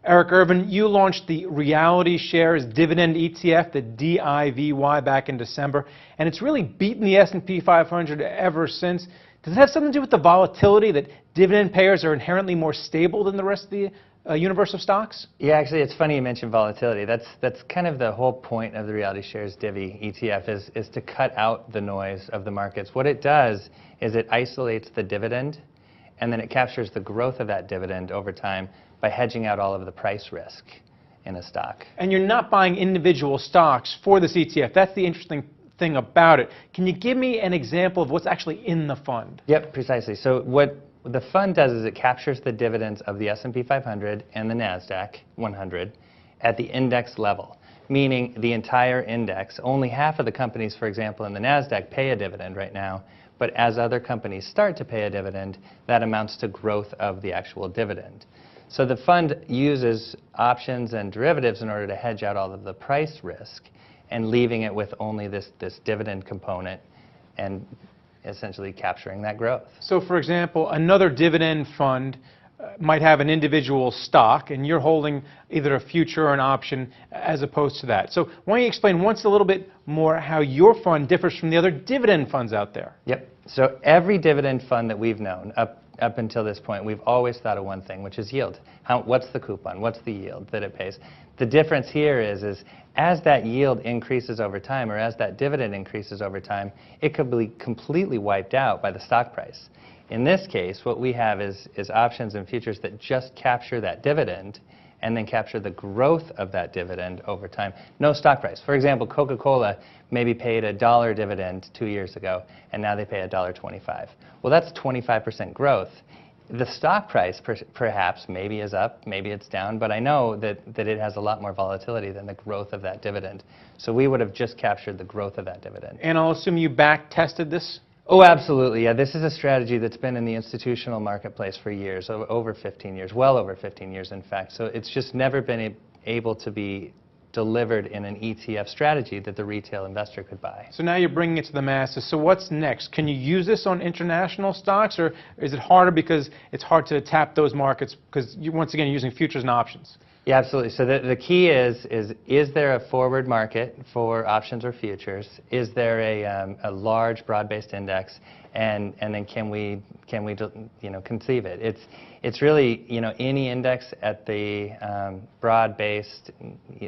Eric Ervin, you launched the Reality Shares Dividend ETF, the DIVY, back in December, and it's really beaten the S&P 500 ever since. Does it have something to do with the volatility, that dividend payers are inherently more stable than the rest of the universe of stocks? Yeah, actually, it's funny you mentioned volatility. That's kind of the whole point of the Reality Shares Divvy ETF is to cut out the noise of the markets. What it does is it isolates the dividend, and then it captures the growth of that dividend over time by hedging out all of the price risk in a stock. And you're not buying individual stocks for this ETF. That's the interesting thing about it. Can you give me an example of what's actually in the fund? Yep, precisely. So what the fund does is it captures the dividends of the S&P 500 and the NASDAQ 100 at the index level, meaning the entire index. Only half of the companies, for example, in the NASDAQ pay a dividend right now, but as other companies start to pay a dividend, that amounts to growth of the actual dividend. So the fund uses options and derivatives in order to hedge out all of the price risk and leaving it with only this dividend component and essentially capturing that growth. So for example, another dividend fund might have an individual stock, and you're holding either a future or an option as opposed to that. So why don't you explain once a little bit more how your fund differs from the other dividend funds out there? Yep. So every dividend fund that we've known up until this point, we've always thought of one thing, which is yield. What's the coupon? What's the yield that it pays? The difference here is as that yield increases over time, or as that dividend increases over time, it could be completely wiped out by the stock price. In this case, what we have is options and futures that just capture that dividend and then capture the growth of that dividend over time. No stock price. For example, Coca-Cola maybe paid a $1 dividend 2 years ago, and now they pay $1.25. Well, that's 25% growth. The stock price perhaps maybe is up, maybe it's down, but I know that it has a lot more volatility than the growth of that dividend. So we would have just captured the growth of that dividend. And I'll assume you back tested this? Oh, absolutely. Yeah, this is a strategy that's been in the institutional marketplace for years, over 15 years, well over 15 years, in fact. So it's just never been able to be delivered in an ETF strategy that the retail investor could buy. So now you're bringing it to the masses. So what's next? Can you use this on international stocks, or is it harder because it's hard to tap those markets because once again, you're using futures and options? Yeah, absolutely. So the key is there a forward market for options or futures? Is there a large broad-based index? And then can we conceive it? It's really any index at the broad-based,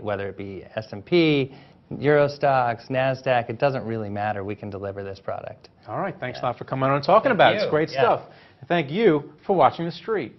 whether it be S&P, Euro stocks, NASDAQ, it doesn't really matter. We can deliver this product. All right. Thanks a lot for coming on and talking about it. It's great stuff. And thank you for watching The Street.